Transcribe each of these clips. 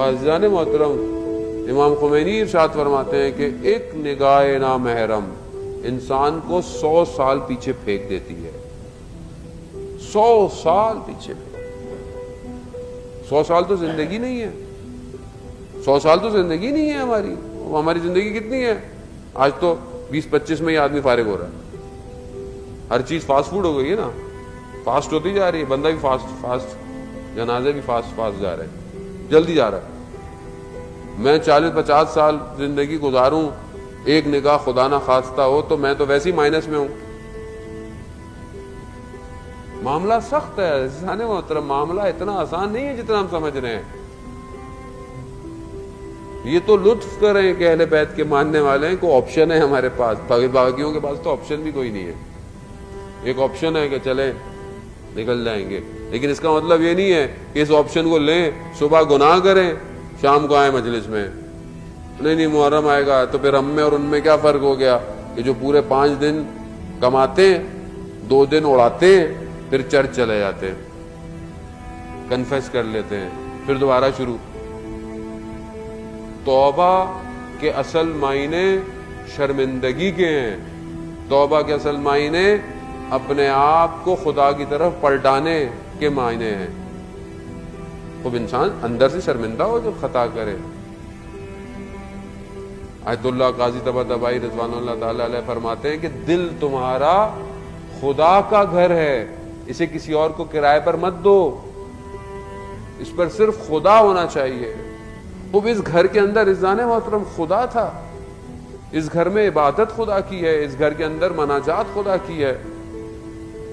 عزیزان محترم، امام خمینی ارشاد فرماتے ہیں کہ ایک نگاہ نامحرم انسان کو 100 سال پیچھے پھینک دیتی ہے. 100 سال پیچھے. 100 سال تو زندگی نہیں ہے. 100 سال تو زندگی نہیں ہے ہماری. ہماری زندگی کتنی ہے؟ آج تو 20-25 میں ہی آدمی فارغ ہو رہا ہے. ہر چیز فاسٹ فوڈ ہو گئی ہے نا، فاسٹ ہوتی جا رہی ہے. بندہ بھی فاسٹ، جنازے بھی فاسٹ جا رہے ہیں، جلدی جا رہا ہے. میں 40-50 سال زندگی گزاروں، ایک نگاہ خدا نہ خواستہ ہو تو میں تو ویسے ہی مائنس میں ہوں. معاملہ سخت ہے عزیزان محترم، معاملہ اتنا آسان نہیں ہے جتنا ہم سمجھ رہے ہیں. یہ تو لطف کر رہے ہیں کہ اہل بیت کے ماننے والے ہیں کو آپشن ہے ہمارے پاس. باغیوں کے پاس تو آپشن بھی کوئی نہیں ہے. ایک آپشن ہے کہ چلیں نکل جائیں گے، لیکن اس کا مطلب یہ نہیں ہے کہ اس آپشن کو لیں، صبح گناہ کریں، شام کو آئیں مجلس میں. نہیں محرم آئے گا تو پھر ہم میں اور ان میں کیا فرق ہو گیا کہ جو پورے 5 دن کماتے ہیں، 2 دن اڑاتے ہیں، پھر چرچ چلے جاتے ہیں، کنفیس کر لیتے ہیں، پھر دوبارہ شروع. توبہ کے اصل معنی شرمندگی کے ہیں. توبہ کے اصل معنی اپنے آپ کو خدا کی طرف پلٹانے کے معنی ہیں. خوب انسان اندر سے شرمندہ ہو جب خطا کرے. آیت اللہ قاضی طباطبائی رضوان اللہ تعالی علیہ فرماتے ہیں کہ دل تمہارا خدا کا گھر ہے، اسے کسی اور کو کرائے پر مت دو، اس پر صرف خدا ہونا چاہیے. خوب اس گھر کے اندر عزیزان محترم خدا تھا. اس گھر میں عبادت خدا کی ہے، اس گھر کے اندر مناجات خدا کی ہے.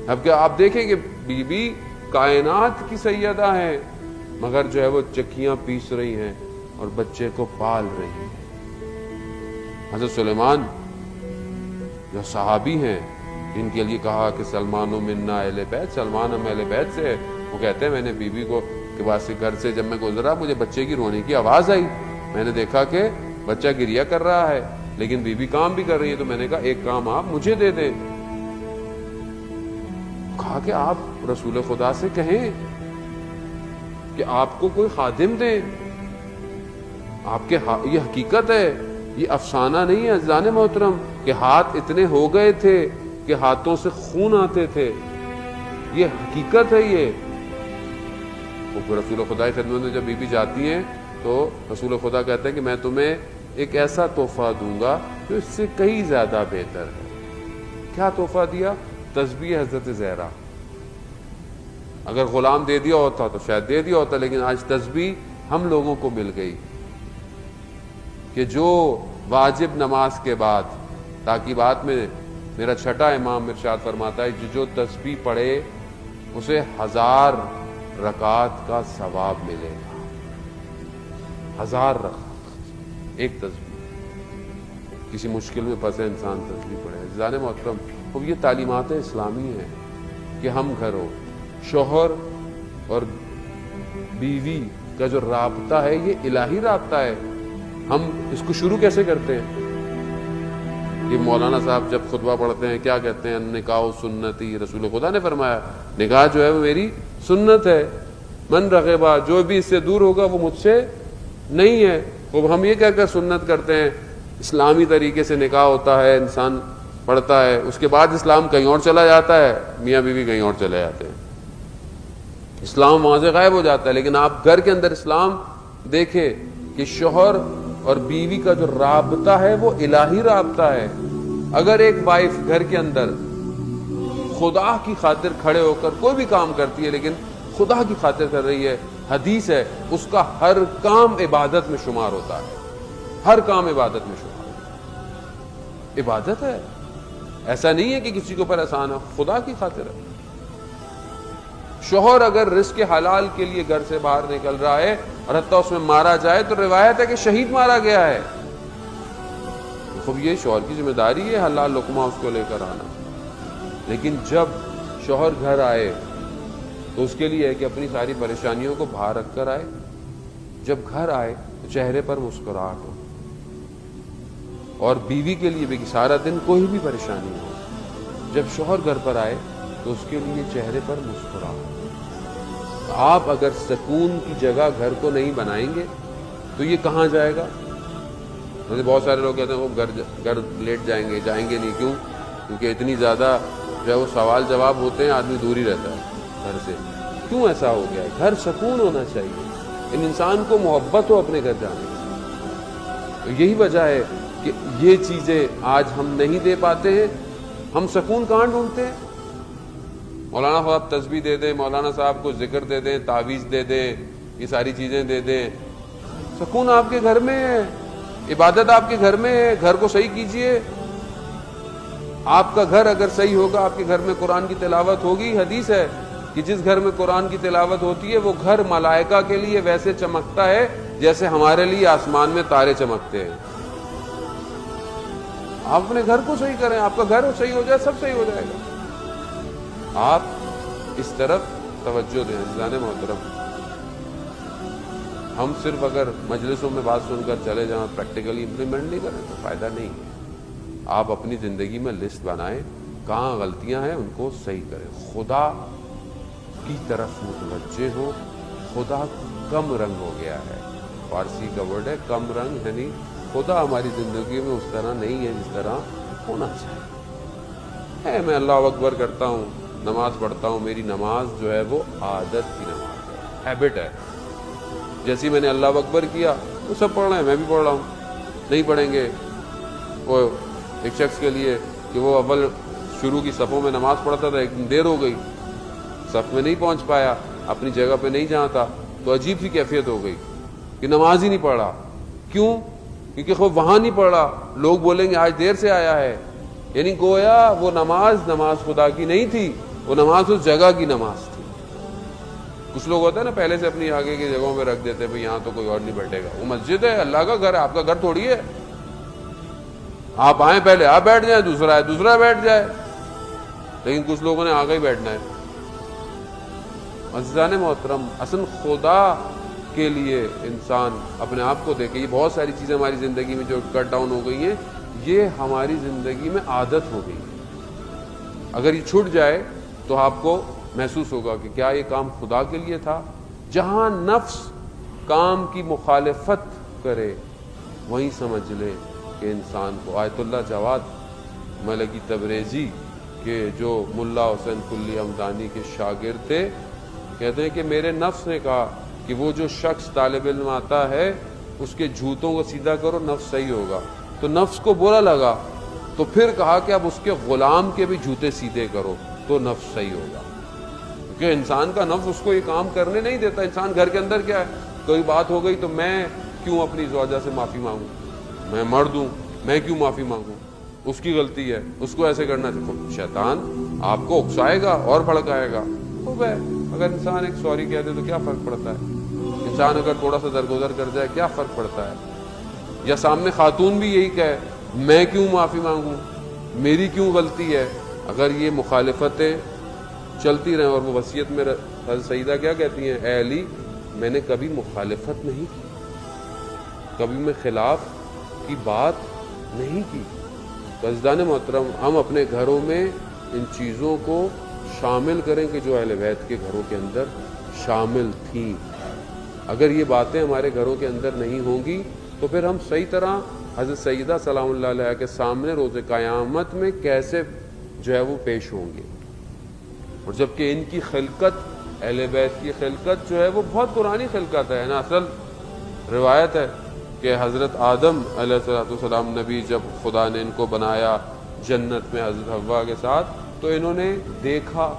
اب کیا آپ دیکھیں کہ بی بی کائنات کی سیدہ ہیں، مگر جو ہے وہ چکیاں پیس رہی ہیں اور بچے کو پال رہی ہیں. حضرت سلیمان جو صحابی ہیں جن کے لیے کہا کہ سلمان منا اہل بیت، سلمان ہم اہل بیت سے، وہ کہتے ہیں میں نے بیوی کو کے پاس سے گھر سے جب میں گزرا مجھے بچے کی رونے کی آواز آئی. میں نے دیکھا کہ بچہ گریا کر رہا ہے لیکن بیوی کام بھی کر رہی ہے، تو میں نے کہا ایک کام آپ مجھے دے دیں. کہا کہ آپ رسول خدا سے کہیں کہ آپ کو کوئی خادم دے. آپ کے یہ حقیقت ہے، یہ افسانہ نہیں ہے عزیزان محترم کہ ہاتھ اتنے ہو گئے تھے کہ ہاتھوں سے خون آتے تھے. یہ حقیقت ہے. یہ رسول خدا کی خدمت میں جب بیوی جاتی ہیں تو رسول خدا کہتے ہیں کہ میں تمہیں ایک ایسا تحفہ دوں گا جو اس سے کہیں زیادہ بہتر ہے. کیا تحفہ دیا؟ تسبیح حضرت زہرا. اگر غلام دے دیا ہوتا تو شاید دے دیا ہوتا، لیکن آج تسبیح ہم لوگوں کو مل گئی کہ جو واجب نماز کے بعد، تاکہ بعد میں میرا چھٹا امام ارشاد فرماتا ہے جو تسبیح پڑھے اسے 1000 رکعت کا ثواب ملے گا. 1000 رکعت ایک تسبیح. کسی مشکل میں پھنسے انسان تسبیح پڑھے. عزیزان محترم، اب یہ تعلیمات اسلامی ہیں کہ ہم گھروں شوہر اور بیوی کا جو رابطہ ہے یہ الہی رابطہ ہے. ہم اس کو شروع کیسے کرتے ہیں؟ یہ مولانا صاحب جب خطبہ پڑھتے ہیں کیا کہتے ہیں؟ نکاح سنتی، رسول خدا نے فرمایا نکاح جو ہے وہ میری سنت ہے. من رغبا، جو بھی اس سے دور ہوگا وہ مجھ سے نہیں ہے. اب ہم یہ کہہ کر سنت کرتے ہیں. اسلامی طریقے سے نکاح ہوتا ہے، انسان پڑھتا ہے، اس کے بعد اسلام کہیں اور چلا جاتا ہے، میاں بیوی کہیں اور چلے جاتے ہیں، اسلام وہاں سے غائب ہو جاتا ہے. لیکن آپ گھر کے اندر اسلام دیکھیں کہ شوہر اور بیوی کا جو رابطہ ہے وہ الہی رابطہ ہے. اگر ایک وائف گھر کے اندر خدا کی خاطر کھڑے ہو کر کوئی بھی کام کرتی ہے لیکن خدا کی خاطر کر رہی ہے، حدیث ہے اس کا ہر کام عبادت میں شمار ہوتا ہے. ہر کام عبادت میں شمار ہوتا ہے. عبادت ہے، ایسا نہیں ہے کہ کسی کے اوپر احسان ہے، خدا کی خاطر ہے. شوہر اگر رزق حلال کے لیے گھر سے باہر نکل رہا ہے اور حتیٰ اس میں مارا جائے تو روایت ہے کہ شہید مارا گیا ہے. خب یہ شوہر کی ذمہ داری ہے حلال لقمہ اس کو لے کر آنا. لیکن جب شوہر گھر آئے تو اس کے لیے ہے کہ اپنی ساری پریشانیوں کو باہر رکھ کر آئے. جب گھر آئے تو چہرے پر مسکراہٹ ہو، اور بیوی کے لیے بھی کہ سارا دن کوئی بھی پریشانی ہو، جب شوہر گھر پر آئے تو اس کے لیے چہرے پر مسکراہٹ. آپ اگر سکون کی جگہ گھر کو نہیں بنائیں گے تو یہ کہاں جائے گا؟ مجھے بہت سارے لوگ کہتے ہیں وہ گھر لیٹ جائیں گے نہیں. کیوں؟ کیونکہ اتنی زیادہ جو ہے وہ سوال جواب ہوتے ہیں، آدمی دور ہی رہتا ہے گھر سے. کیوں ایسا ہو گیا ہے؟ گھر سکون ہونا چاہیے، ان انسان کو محبت ہو اپنے گھر جانے کی. یہی وجہ ہے کہ یہ چیزیں آج ہم نہیں دے پاتے ہیں. ہم سکون کہاں ڈھونڈتے ہیں؟ مولانا صاحب تسبیح دے دیں، مولانا صاحب کو ذکر دے دیں، تعویذ دے دیں، یہ ساری چیزیں دے دیں. سکون آپ کے گھر میں ہے، عبادت آپ کے گھر میں ہے. گھر کو صحیح کیجئے. آپ کا گھر اگر صحیح ہوگا، آپ کے گھر میں قرآن کی تلاوت ہوگی. حدیث ہے کہ جس گھر میں قرآن کی تلاوت ہوتی ہے وہ گھر ملائکہ کے لیے ویسے چمکتا ہے جیسے ہمارے لیے آسمان میں تارے چمکتے ہیں. آپ اپنے گھر کو صحیح کریں، آپ کا گھر صحیح ہو جائے، سب صحیح ہو جائے گا. آپ اس طرف توجہ دیں. عزیزان محترم، ہم صرف اگر مجلسوں میں بات سن کر چلے جائیں، پریکٹیکلی امپلیمنٹ نہیں کریں تو فائدہ نہیں ہے. آپ اپنی زندگی میں لسٹ بنائیں، کہاں غلطیاں ہیں ان کو صحیح کریں. خدا کی طرف متوجہ ہو. خدا کم رنگ ہو گیا ہے، فارسی کا ورڈ ہے کم رنگ، یعنی خدا ہماری زندگی میں اس طرح نہیں ہے جس طرح ہونا چاہیے. میں اللہ اکبر کرتا ہوں، نماز پڑھتا ہوں، میری نماز جو ہے وہ عادت کی نماز ہے، ہیبٹ ہے. جیسی میں نے اللہ اکبر کیا وہ سب پڑھ رہے ہیں، میں بھی پڑھ رہا ہوں. نہیں پڑھیں گے وہ ایک شخص کے لیے کہ وہ اول شروع کی صفوں میں نماز پڑھتا تھا، ایک دن دیر ہو گئی، صف میں نہیں پہنچ پایا، اپنی جگہ پہ نہیں جہاں تھا، تو عجیب سی کیفیت ہو گئی کہ نماز ہی نہیں پڑھ رہا. کیوں؟ کیونکہ خوب وہاں نہیں پڑھ رہا، لوگ بولیں گے آج دیر سے آیا ہے. یعنی گویا وہ نماز خدا کی نہیں تھی، وہ نماز اس جگہ کی نماز تھی. کچھ لوگ ہوتا ہے نا پہلے سے اپنی آگے کی جگہوں میں رکھ دیتے ہیں، بھئی یہاں تو کوئی اور نہیں بیٹھے گا. وہ مسجد ہے، اللہ کا گھر ہے، آپ کا گھر تھوڑی ہے. آپ آئیں پہلے آپ بیٹھ جائیں، دوسرا بیٹھ جائے. لیکن کچھ لوگوں نے آگے ہی بیٹھنا ہے. عزیزان محترم، اصل خدا کے لیے انسان اپنے آپ کو دیکھے. یہ بہت ساری چیزیں ہماری زندگی میں جو کٹ ڈاؤن ہو گئی ہیں، یہ ہماری زندگی میں عادت ہو گئی. اگر یہ چھوٹ جائے تو آپ کو محسوس ہوگا کہ کیا یہ کام خدا کے لیے تھا. جہاں نفس کام کی مخالفت کرے وہیں سمجھ لے کہ انسان کو. آیت اللہ جواد ملکی تبریزی کے جو ملا حسین کلی حمدانی کے شاگرد تھے، کہتے ہیں کہ میرے نفس نے کہا کہ وہ جو شخص طالب علم آتا ہے اس کے جوتوں کو سیدھا کرو، نفس صحیح ہوگا. تو نفس کو برا لگا، تو پھر کہا کہ اب اس کے غلام کے بھی جوتے سیدھے کرو تو نفس صحیح ہوگا. کیونکہ انسان کا نفس اس کو یہ کام کرنے نہیں دیتا. انسان گھر کے اندر کیا ہے، کوئی بات ہو گئی تو میں کیوں اپنی زوجہ سے معافی مانگوں، میں مرد ہوں، میں کیوں معافی مانگوں، اس کی غلطی ہے، اس کو ایسے کرنا چاہیے. شیطان آپ کو اکسائے گا اور بھڑکائے گا. خوب ہے اگر انسان ایک سوری کہہ دے تو کیا فرق پڑتا ہے. انسان اگر تھوڑا سا درگزر کر جائے کیا فرق پڑتا ہے. یا سامنے خاتون بھی یہی کہے میں کیوں معافی مانگوں، میری کیوں غلطی ہے. اگر یہ مخالفتیں چلتی رہیں، اور وہ وصیت میں حضرت سیدہ کیا کہتی ہیں، اے علی میں نے کبھی مخالفت نہیں کی، کبھی میں خلاف کی بات نہیں کی. تو عزیزان محترم، ہم اپنے گھروں میں ان چیزوں کو شامل کریں کہ جو اہل بیت کے گھروں کے اندر شامل تھیں. اگر یہ باتیں ہمارے گھروں کے اندر نہیں ہوں گی تو پھر ہم صحیح طرح حضرت سیدہ سلام اللہ علیہ کے سامنے روز قیامت میں کیسے جو ہے وہ پیش ہوں گے. اور جبکہ ان کی خلقت، اہل بیت کی خلقت جو ہے وہ بہت پرانی خلقت ہے نا. اصل روایت ہے کہ حضرت آدم علیہ السلام نبی جب خدا نے ان کو بنایا جنت میں حضرت حوا کے ساتھ، تو انہوں نے دیکھا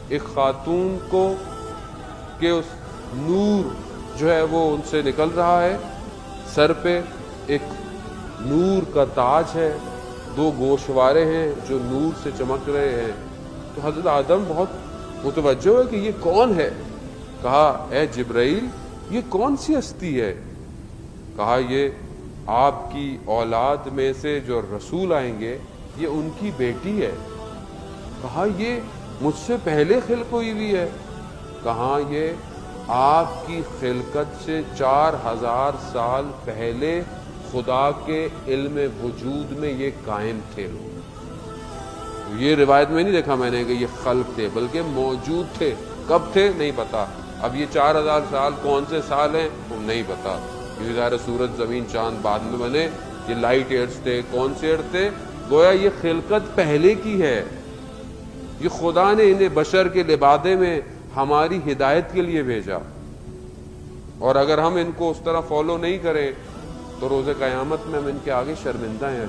ایک خاتون کو کہ اس نور جو ہے وہ ان سے نکل رہا ہے، سر پہ ایک نور کا تاج ہے، 2 گوشوارے ہیں جو نور سے چمک رہے ہیں. تو حضرت آدم بہت متوجہ ہوئے کہ یہ کون ہے. کہا اے جبرائیل یہ کون سی ہستی ہے. کہا یہ آپ کی اولاد میں سے جو رسول آئیں گے یہ ان کی بیٹی ہے. کہا یہ مجھ سے پہلے خلق ہوئی ہوئی ہے. کہا یہ آپ کی خلقت سے 4000 سال پہلے خدا کے علم وجود میں یہ قائم تھے. یہ روایت میں نہیں دیکھا میں نے کہ یہ خلق تھے، بلکہ موجود تھے. کب تھے نہیں پتا. اب یہ 4000 سال کون سے سال ہیں وہ نہیں پتا. یہ ظاہر سورج زمین چاند بعد میں بنے، یہ لائٹ ایئرز تھے، کون سے ایئر تھے؟ گویا یہ خلقت پہلے کی ہے، یہ خدا نے انہیں بشر کے لبادے میں ہماری ہدایت کے لیے بھیجا، اور اگر ہم ان کو اس طرح فالو نہیں کریں تو روز قیامت میں ہم ان کے آگے شرمندہ ہیں۔